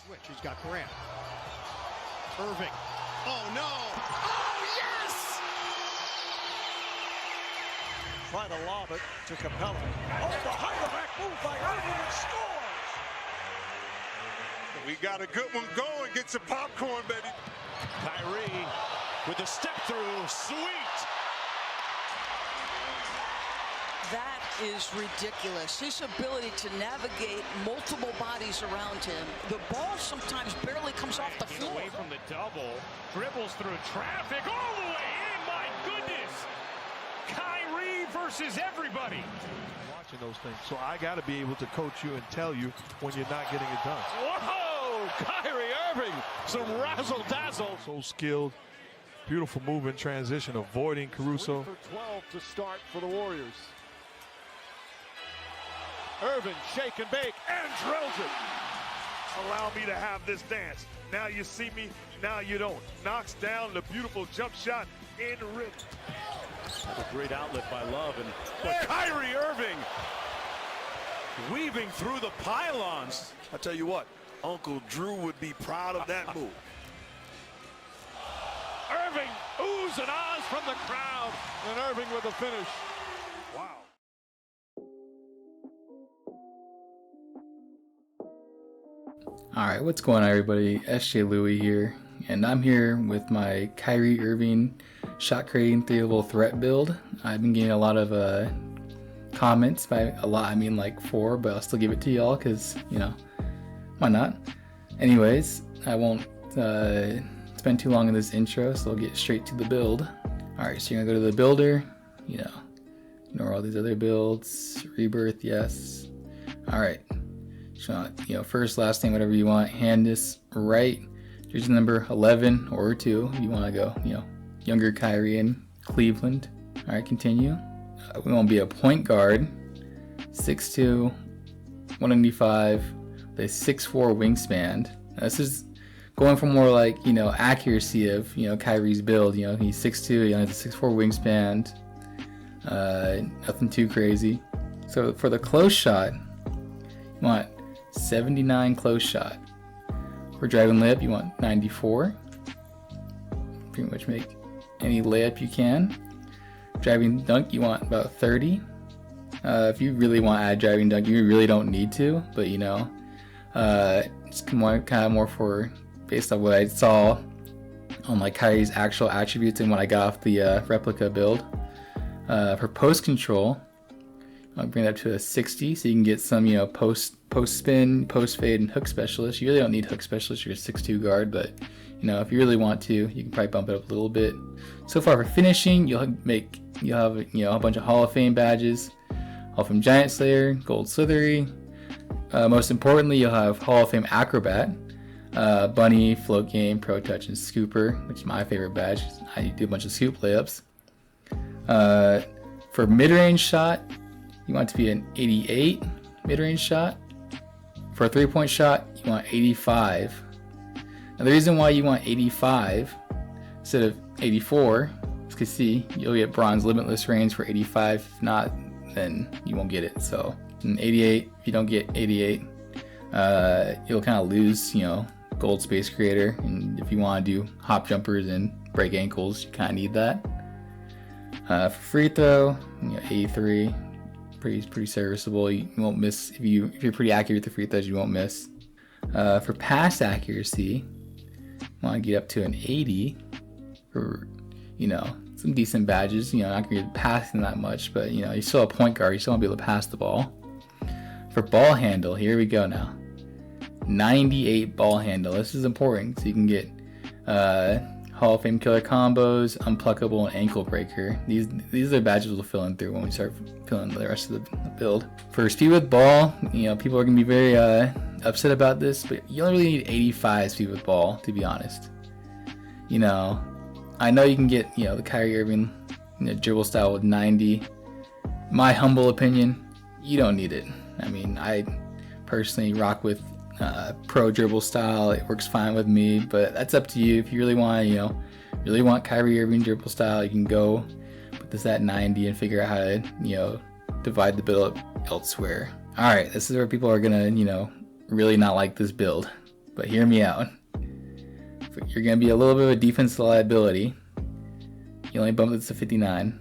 switch. He's got Grant. Irving. Oh, no. Oh, yes! Try to lob it to Capella. Oh, the behind-the-back move by Irving and scores! We got a good one going. Get some popcorn, baby. Kyrie with a step through. Sweet! That is ridiculous. His ability to navigate multiple bodies around him. The ball sometimes barely comes off the floor. Away from the double, dribbles through traffic all the way in. My goodness! Kyrie versus everybody. Watching those things, so I got to be able to coach you and tell you when you're not getting it done. Whoa! Kyrie Irving, some razzle-dazzle. So skilled, beautiful move in transition, avoiding Caruso. 3 for 12 to start for the Warriors. Irving, shake and bake, and drills it. Allow me to have this dance. Now you see me, now you don't. Knocks down the beautiful jump shot in rhythm. A great outlet by Love, but Kyrie Irving weaving through the pylons. I tell you what, Uncle Drew would be proud of that move. Irving oohs and ahs from the crowd, and Irving with the finish. Wow. Alright, what's going on everybody? SJ Louie here, and I'm here with my Kyrie Irving shot creating 3-level threat build. I've been getting a lot of comments, by a lot I mean like 4, but I'll still give it to y'all because, you know, why not? Anyways, I won't spend too long in this intro, so I'll get straight to the build. Alright, so you're gonna go to the builder, you know, ignore all these other builds, rebirth, yes. Alright. So, you know, first, last name, whatever you want. Hand this right. Here's number 11 or 2. You want to go, you know, younger Kyrie in Cleveland. All right, continue. We want to be a point guard. 6'2", 195, with a 6'4" wingspan. Now, this is going for more like, you know, accuracy of, you know, Kyrie's build. You know, he's 6'2", he has a 6'4" wingspan. Nothing too crazy. So for the close shot, you want 79 close shot. For driving layup, you want 94. Pretty much make any layup you can. Driving dunk, you want about 30. If you really want to add driving dunk, you really don't need to, but you know, it's kind of more for based on what I saw on like Kyrie's actual attributes and what I got off the replica build. For post control, I'll bring it up to a 60, so you can get some, you know, post spin, post fade, and hook specialist. You really don't need hook specialist. You're a 6'2" guard, but you know, if you really want to, you can probably bump it up a little bit. So far for finishing, you'll have you know, a bunch of Hall of Fame badges, Hall of Fame Giant Slayer, Gold Slithery. Most importantly, you'll have Hall of Fame Acrobat, Bunny, Float Game, Pro Touch, and Scooper, which is my favorite badge. I do a bunch of scoop layups. For mid-range shot, you want it to be an 88 mid-range shot. For a 3-point shot, you want 85. Now the reason why you want 85 instead of 84 is because, see, you'll get bronze limitless range for 85. If not, then you won't get it. So in 88, if you don't get 88, you'll kind of lose, you know, gold space creator. And if you want to do hop jumpers and break ankles, you kind of need that. For free throw, you know, 83. Pretty serviceable. You won't miss if you're pretty accurate with the free throws. You won't miss. For pass accuracy, you want to get up to an 80 for, you know, some decent badges. You know, not gonna be passing that much, but you know, you're still a point guard. You still want to be able to pass the ball. For ball handle, here we go now. 98 ball handle. This is important, so you can get Hall of Fame killer combos, unpluckable, and ankle breaker. These are badges we'll fill in through when we start filling the rest of the build. For speed with ball, you know, people are gonna be very upset about this, but you only really need 85 speed with ball, to be honest. You know, I know you can get, you know, the Kyrie Irving, you know, dribble style with 90. My humble opinion, you don't need it. I mean, I personally rock with pro dribble style. It works fine with me, but that's up to you. If you really want to, you know, really want Kyrie Irving dribble style, you can go put this at 90 and figure out how to, you know, divide the build up elsewhere. All right, this is where people are gonna, you know, really not like this build. but hear me out. You're going to be a little bit of a defensive liability. You only bump this to 59.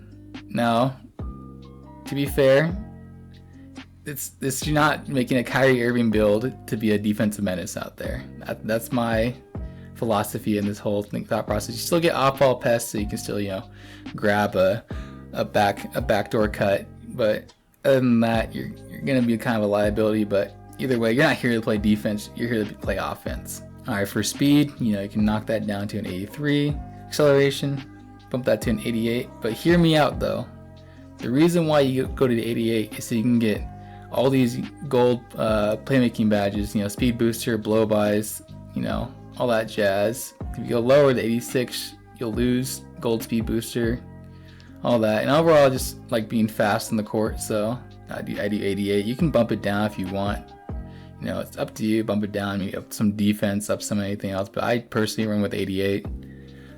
Now, to be fair, you're not making a Kyrie Irving build to be a defensive menace out there. That's my philosophy in this whole thought process. You still get off-ball pests, so you can still, grab a backdoor cut. But other than that, you're going to be kind of a liability. But either way, you're not here to play defense. You're here to play offense. All right, for speed, you can knock that down to an 83. Acceleration, bump that to an 88. But hear me out, though. The reason why you go to the 88 is so you can get all these gold playmaking badges, speed booster, blow-bys, all that jazz. If you go lower to 86, you'll lose gold speed booster, all that. And overall, just like being fast in the court, so I do 88. You can bump it down if you want. It's up to you. Bump it down, maybe up some defense, up some anything else. But I personally run with 88.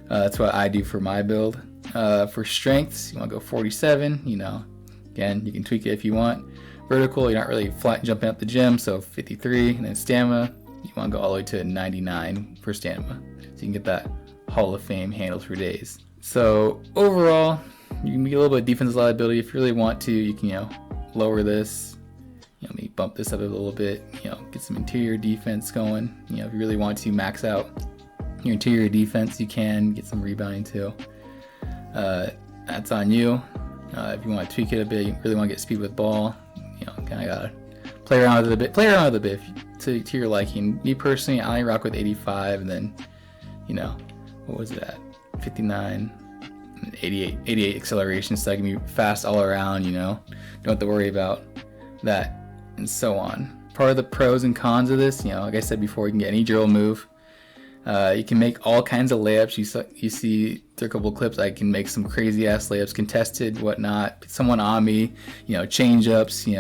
That's what I do for my build. For strengths, you want to go 47. Again, you can tweak it if you want. Vertical, you're not really flat jumping up the gym, so 53. And then stamina, you want to go all the way to 99 for stamina, so you can get that Hall of Fame handles for days. So overall, you can be a little bit of defensive liability. If you really want to, you can lower this. Maybe bump this up a little bit, get some interior defense going. If you really want to max out your interior defense, you can get some rebounding too. That's on you. If you want to tweak it a bit, you really want to get speed with ball, kind of gotta play around with it a bit to your liking. Me personally, I only rock with 85, and then, what was it at? 59, 88 acceleration, so I can be fast all around, don't have to worry about that. And so on. Part of the pros and cons of this, like I said before, you can get any dribble move. You can make all kinds of layups. You see through a couple clips, I can make some crazy ass layups, contested, whatnot. Someone on me, change ups, in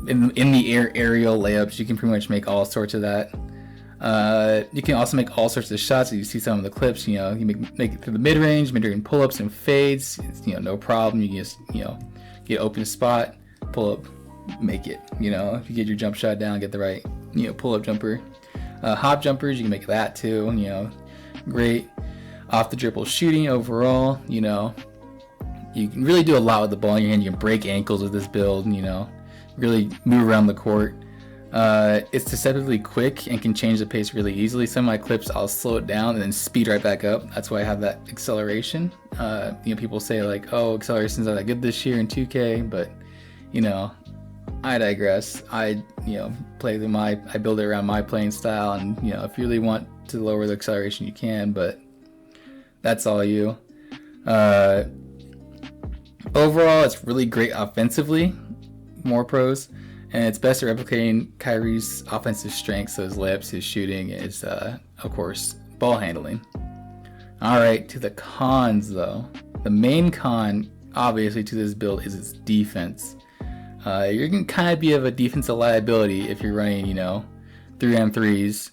the aerial layups. You can pretty much make all sorts of that. You can also make all sorts of shots. You see some of the clips, you make it through the mid-range pull ups and fades. It's, no problem. You can just, get open spot, pull up, make it. If you get your jump shot down, get the right, pull up jumper. Hop jumpers, you can make that too. Great off the dribble shooting overall. You can really do a lot with the ball in your hand. You can break ankles with this build. Really move around the court. It's deceptively quick and can change the pace really easily. Some of my clips, I'll slow it down and then speed right back up. That's why I have that acceleration. People say like, oh, acceleration's not that good this year in 2K, but I digress. I build it around my playing style, and if you really want to lower the acceleration, you can, but that's all you. Overall, it's really great offensively, more pros, and it's best at replicating Kyrie's offensive strengths, so his layups, his shooting, his of course ball handling. All right, to the cons though. The main con, obviously, to this build is its defense. You're going to kind of be of a defensive liability if you're running, 3-on-3s,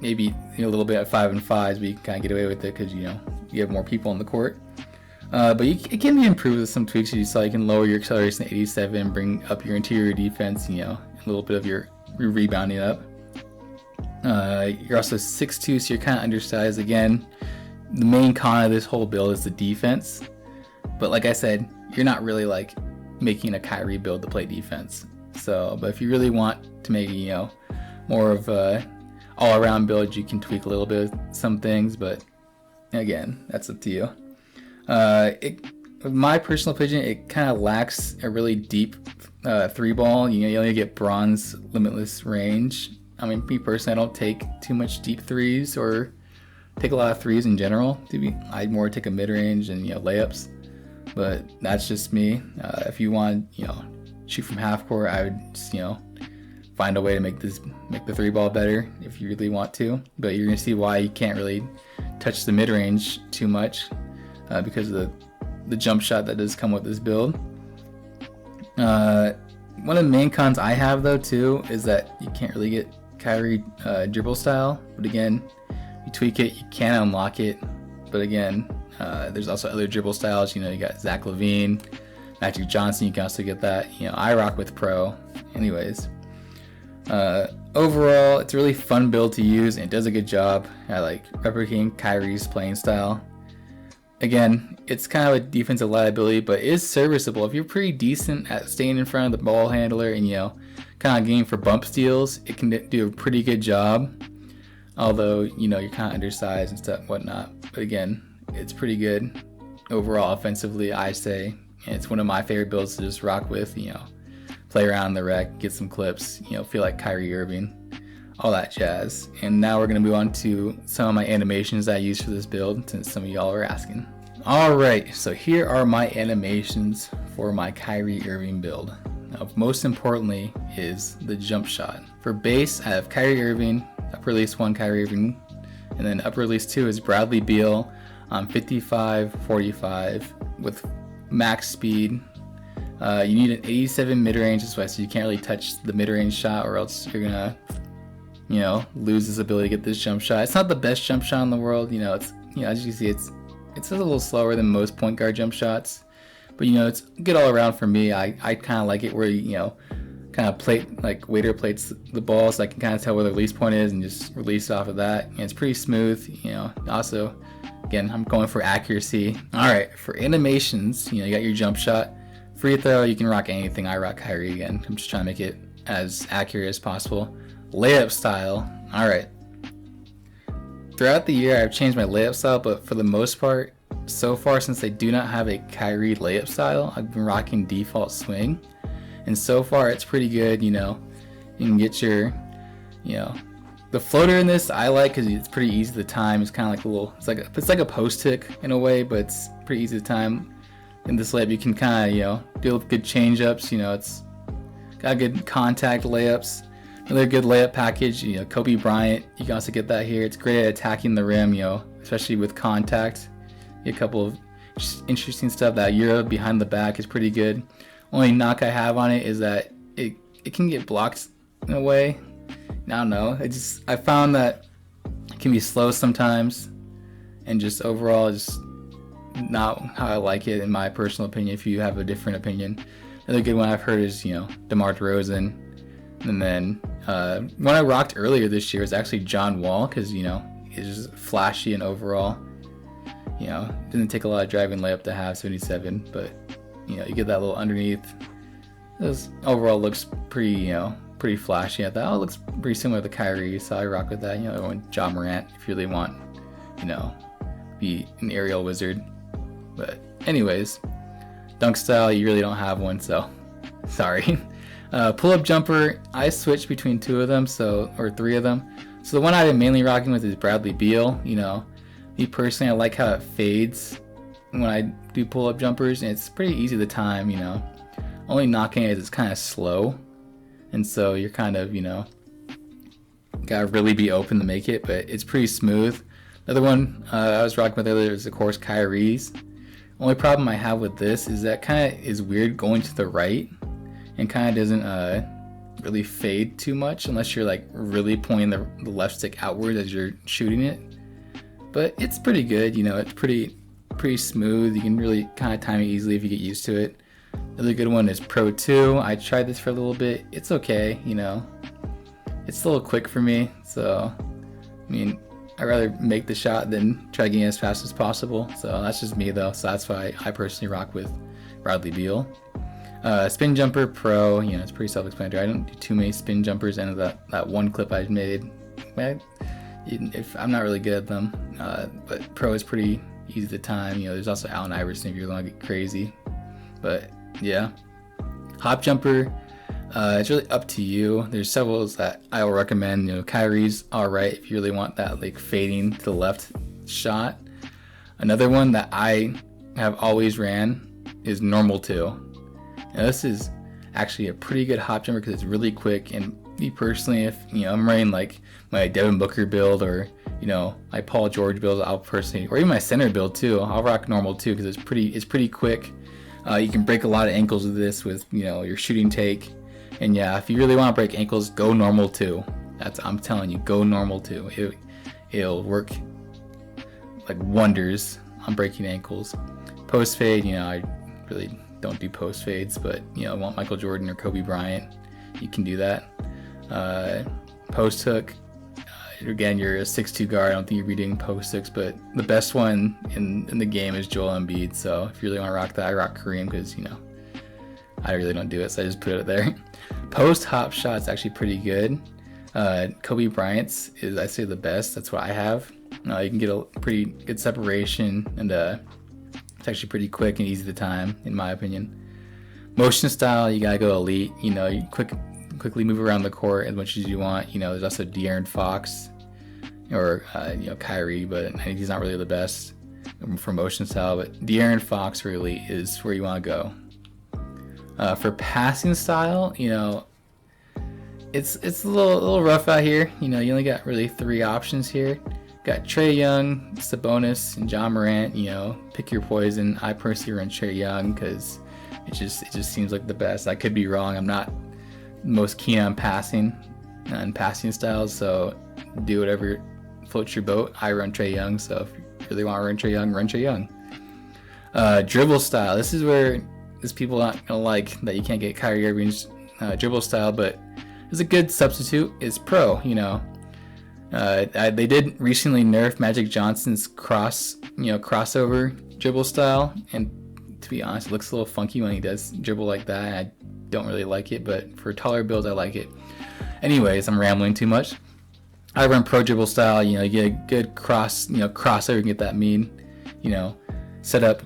maybe a little bit at 5-on-5s, but you can kind of get away with it because, you have more people on the court. But it can be improved with some tweaks. You saw you can lower your acceleration to 87, bring up your interior defense, a little bit of your rebounding up. You're also 6'2", so you're kind of undersized. Again, the main con of this whole build is the defense. But like I said, you're not really like making a Kyrie build to play defense. But if you really want to make more of a all-around build, you can tweak a little bit of some things, but again, that's up to you. My personal opinion, it kind of lacks a really deep three ball. You only get bronze limitless range. I mean, me personally, I don't take too much deep threes or take a lot of threes in general. I more take a mid-range and layups. But that's just me. If you want, shoot from half court, I would just, find a way to make the three ball better if you really want to. But you're gonna see why you can't really touch the mid range too much because of the jump shot that does come with this build. One of the main cons I have though too is that you can't really get Kyrie dribble style. But again, you tweak it, you can unlock it. But again, there's also other dribble styles. You got Zach LaVine, Magic Johnson. You can also get that. I rock with Pro. Anyways, overall, it's a really fun build to use, and it does a good job at like replicating Kyrie's playing style. Again, it's kind of a defensive liability, but it is serviceable. If you're pretty decent at staying in front of the ball handler and, you know, kind of getting for bump steals, it can do a pretty good job. Although, you know, you're kind of undersized and stuff, whatnot. But again, it's pretty good overall offensively, I say. And it's one of my favorite builds to just rock with, you know, play around the rec, get some clips, you know, feel like Kyrie Irving, all that jazz. And now we're going to move on to some of my animations I use for this build, since some of y'all are asking. Alright, so here are my animations for my Kyrie Irving build. Now, most importantly is the jump shot. For base, I have Kyrie Irving, upper release 1 Kyrie Irving, and then upper release 2 is Bradley Beal on 55-45 with max speed. You need an 87 mid-range this way, so you can't really touch the mid-range shot, or else you're gonna, you know, lose this ability to get this jump shot. It's not the best jump shot in the world, you know. It's, you know, as you can see, it's a little slower than most point guard jump shots, but you know, it's good all around for me. I kind of like it where, you know, kind of waiter plates the ball, so I can kind of tell where the release point is and just release off of that. And it's pretty smooth, you know. Also, again, I'm going for accuracy. All right, for animations, you know, you got your jump shot. Free throw, you can rock anything. I rock Kyrie again. I'm just trying to make it as accurate as possible. Layup style. All right. Throughout the year, I've changed my layup style, but for the most part, so far, since I do not have a Kyrie layup style, I've been rocking default swing. And so far, it's pretty good, you know. You can get your, you know, the floater in this I like because it's pretty easy to time. It's kind of like a little, it's like a post tick in a way, but it's pretty easy to time. In this layup, you can kind of, you know, deal with good change ups. You know, it's got good contact layups. Another good layup package, you know, Kobe Bryant. You can also get that here. It's great at attacking the rim, you know, especially with contact. A couple of interesting stuff. That Euro behind the back is pretty good. Only knock I have on it is that it can get blocked in a way. I don't know. I found that it can be slow sometimes, and just overall just not how I like it in my personal opinion. If you have a different opinion, another good one I've heard is, you know, DeMar DeRozan, and then one I rocked earlier this year is actually John Wall, because, you know, he's just flashy and overall, you know, it doesn't take a lot of driving layup to have 77, but you know, you get that little underneath. This overall looks pretty, you know, pretty flashy. I thought, oh, it looks pretty similar to Kyrie, so I rock with that. You know, going Ja Morant if you really want, you know, be an aerial wizard. But anyways, dunk style, you really don't have one, so sorry. Pull-up jumper, I switched between 2 of them, or 3 of them. So the one I've been mainly rocking with is Bradley Beal. You know, me personally, I like how it fades when I do pull-up jumpers, and it's pretty easy to time, you know. Only knocking it is it's kind of slow, and so you're kind of, you know, gotta really be open to make it, but it's pretty smooth. Another one I was rocking with earlier is, of course, Kyrie's. Only problem I have with this is that kind of is weird going to the right, and kind of doesn't really fade too much unless you're like really pointing the left stick outward as you're shooting it. But it's pretty good, you know. It's pretty smooth. You can really kind of time it easily if you get used to it. Another good one is Pro 2. I tried this for a little bit. It's okay, you know. It's a little quick for me, so I mean, I'd rather make the shot than try getting as fast as possible. So that's just me though. So that's why I personally rock with Bradley Beal. Spin jumper Pro, you know, it's pretty self-explanatory. I don't do too many spin jumpers, and that one clip I made, if I'm not really good at them, but Pro is pretty easy to time. You know, there's also Allen Iverson if you're gonna get crazy. But yeah, hop jumper, it's really up to you. There's several that I will recommend. You know, Kyrie's alright if you really want that like fading to the left shot. Another one that I have always ran is normal 2. Now this is actually a pretty good hop jumper because it's really quick, and me personally, if you know I'm running like my Devin Booker build, or you know my Paul George build, I'll personally, or even my center build too, I'll rock normal 2 because it's pretty quick. You can break a lot of ankles with this, with, you know, your shooting take. And yeah, if you really want to break ankles, go normal 2. I'm telling you, go normal 2. It'll work like wonders on breaking ankles. Post fade, you know, I really don't do post fades, but you know, I want Michael Jordan or Kobe Bryant, you can do that. post hook. Again, you're a 6'2" guard. I don't think you're doing post hooks, but the best one in the game is Joel Embiid. So if you really want to rock that, I rock Kareem because, I really don't do it, so I just put it there. Post hop shot's actually pretty good. Kobe Bryant's is, I say, the best. That's what I have. You can get a pretty good separation, and it's actually pretty quick and easy to time, in my opinion. Motion style, you gotta go elite. You quickly move around the court as much as you want. There's also De'Aaron Fox or Kyrie, but he's not really the best for motion style. But De'Aaron Fox for elite is where you want to go. For passing style, it's a little rough out here. You only got really 3 options here. Got Trae Young, Sabonis, and John Morant. Pick your poison. I personally run Trae Young because it just seems like the best. I could be wrong. I'm not most keen on passing and passing styles, so do whatever floats your boat. I run Trae Young, so if you really want to run Trae Young. Dribble style. This is where people not gonna like that you can't get Kyrie Irving's dribble style, but it's a good substitute. It's pro. They did recently nerf Magic Johnson's crossover dribble style, and to be honest, it looks a little funky when he does dribble like that. I don't really like it, but for taller builds, I like it. Anyways, I'm rambling too much. I run pro dribble style. You get a good crossover, you can get that mean, set up,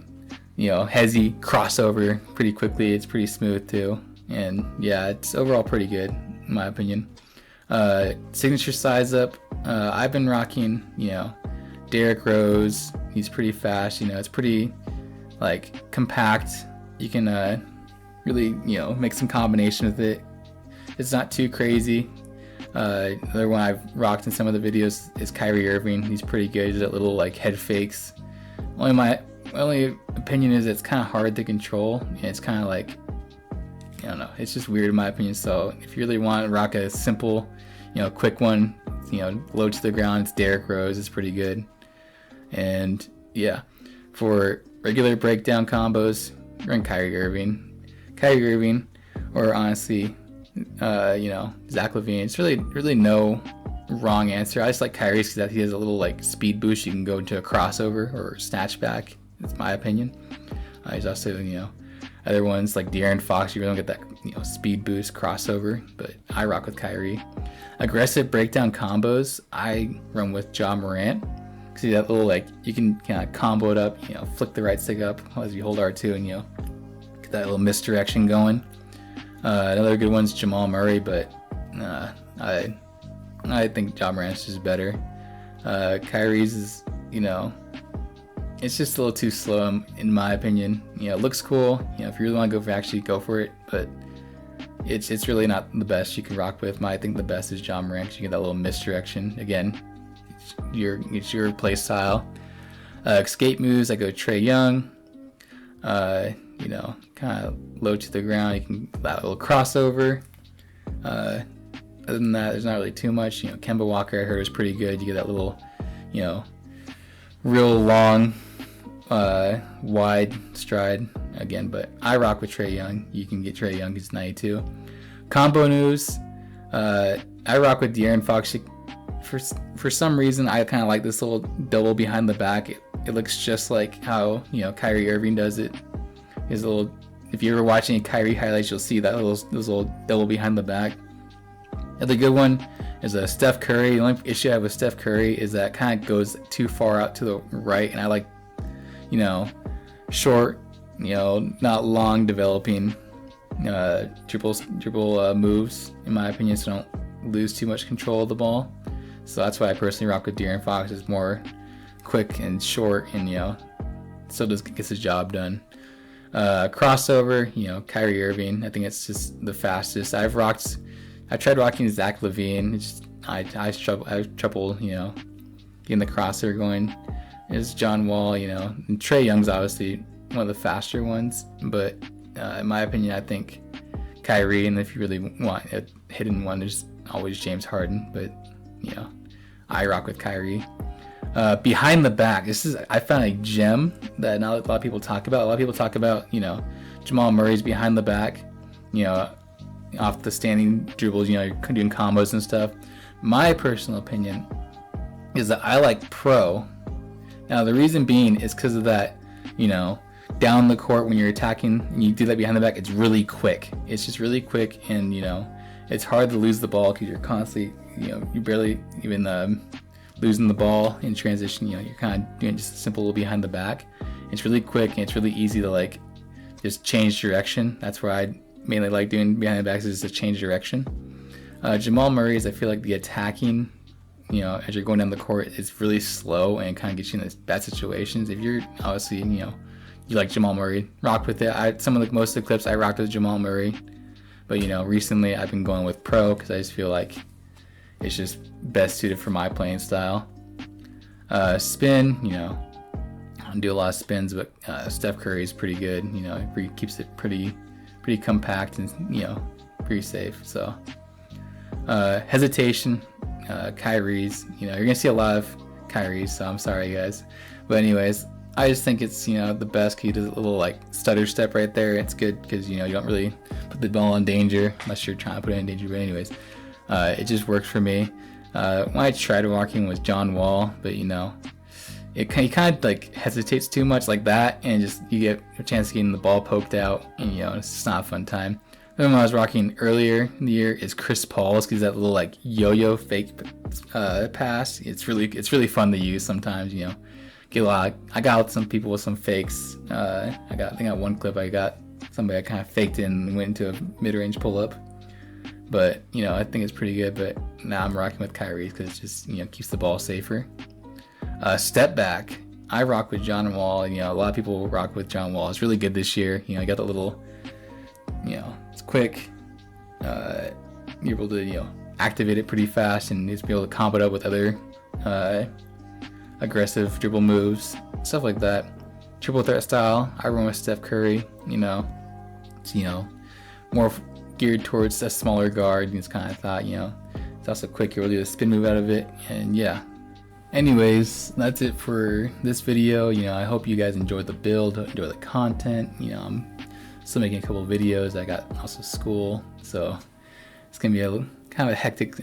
hezzy crossover pretty quickly. It's pretty smooth too, and yeah, it's overall pretty good in my opinion. Signature size up. I've been rocking, Derrick Rose. He's pretty fast. It's pretty compact. You can really make some combination with it. It's not too crazy. Another one I've rocked in some of the videos is Kyrie Irving. He's pretty good. He does that little head fakes. My only opinion is it's kind of hard to control, and it's kind of I don't know, it's just weird in my opinion. So if you really want to rock a simple quick one, low to the ground, it's Derrick Rose. It's pretty good. And yeah, for regular breakdown combos, run Kyrie Irving, or honestly, Zach LaVine. It's really no wrong answer. I just like Kyrie because he has a little speed boost. You can go into a crossover or snatch back. That's my opinion. He's also other ones like De'Aaron Fox. You really don't get that speed boost crossover, but I rock with Kyrie. Aggressive breakdown combos, I run with Ja Morant. See that little you can kind of combo it up, flick the right stick up as you hold R2 and get that little misdirection going. Another good one's Jamal Murray, but I think Ja Morant's is better. Kyrie's is it's just a little too slow in my opinion. It looks cool. If you really want to go for it, but it's really not the best you can rock with. I think the best is Ja Morant because you get that little misdirection. Again, it's your play style. Escape moves, I go Trae Young. Kind of low to the ground. You can that little crossover. Other than that, there's not really too much. Kemba Walker I heard is pretty good. You get that little, real long, wide stride again. But I rock with Trae Young. You can get Trae Young. He's 92. Combo news. I rock with De'Aaron Fox. For some reason, I kind of like this little double behind the back. It looks just like how Kyrie Irving does it. His little. If you ever watch any Kyrie highlights, you'll see that those little double behind the back. The good one is a Steph Curry. The only issue I have with Steph Curry is that it kind of goes too far out to the right, and I like, short, not long developing dribble moves, in my opinion, so don't lose too much control of the ball. So that's why I personally rock with De'Aaron Fox. It's more quick and short, and still gets his job done. Crossover, Kyrie Irving. I think it's just the fastest. I tried rocking Zach LaVine. I have trouble, getting the crossover going. It's John Wall, and Trae Young's obviously one of the faster ones. But in my opinion, I think Kyrie. And if you really want a hidden one, there's always James Harden. But I rock with Kyrie. Behind the back, I found a gem that not a lot of people talk about. A lot of people talk about, Jamal Murray's behind the back, off the standing dribbles, you're doing combos and stuff. My personal opinion is that I like pro. Now the reason being is because of that, you know, down the court when you're attacking and you do that behind the back, it's really quick. It's just really quick, and you know, it's hard to lose the ball because you're constantly, you know, you're barely even losing the ball in transition. You know, you're kind of doing just a simple little behind the back. It's really quick and it's really easy to like just change direction. That's where I mainly like doing behind the backs, is to change direction. Jamal Murray's, I feel like the attacking, you know, as you're going down the court, is really slow and kind of gets you in bad situations. If you're obviously, you know, you like Jamal Murray, rock with it. Most of the clips I rocked with Jamal Murray, but you know, recently I've been going with pro because I just feel like it's just best suited for my playing style. Spin, you know, I don't do a lot of spins, but Steph Curry is pretty good. You know, he keeps it pretty compact and, you know, pretty safe. So hesitation, Kyrie's, you know, you're gonna see a lot of Kyrie's, so I'm sorry guys, but anyways, I just think it's, you know, the best. He does a little like stutter step right there. It's good because, you know, you don't really put the ball in danger unless you're trying to put it in danger, but anyways, it just works for me. When I tried walking with John Wall, but you know, he kind of like hesitates too much like that, and just you get a chance of getting the ball poked out, and you know, it's just not a fun time. The one I was rocking earlier in the year is Chris Paul's, because that little like yo-yo fake pass. It's really fun to use sometimes. You know, get a lot. I got some people with some fakes. I think I one clip I got somebody I kind of faked in and went into a mid-range pull-up. But you know, I think it's pretty good. But now I'm rocking with Kyrie because it just, you know, keeps the ball safer. Step back, I rock with John Wall. You know, a lot of people rock with John Wall. It's really good this year. You know, you got the little, you know, it's quick. You're able to, you know, activate it pretty fast and just be able to comp it up with other aggressive dribble moves, stuff like that. Triple threat style, I run with Steph Curry. You know, it's, you know, more geared towards a smaller guard. And it's kind of thought, you know, it's also quick. You're able to do a spin move out of it, and yeah. Anyways, that's it for this video. You know, I hope you guys enjoyed the build, enjoy the content. You know, I'm still making a couple of videos. I got also school, so it's gonna be a kind of a hectic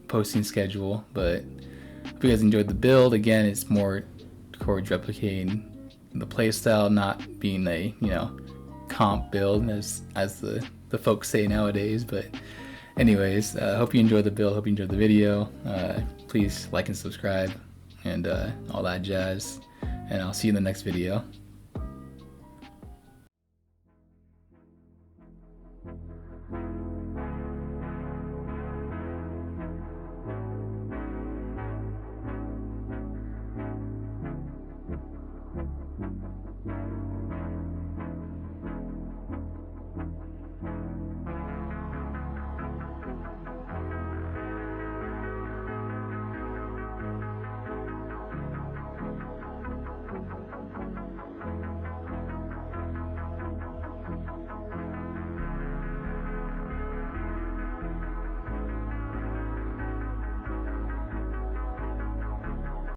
posting schedule. But hope you guys enjoyed the build. Again, it's more towards replicating the play style, not being a, you know, comp build as the folks say nowadays. But anyways, hope you enjoyed the build, hope you enjoyed the video. Please like and subscribe and all that jazz, and I'll see you in the next video.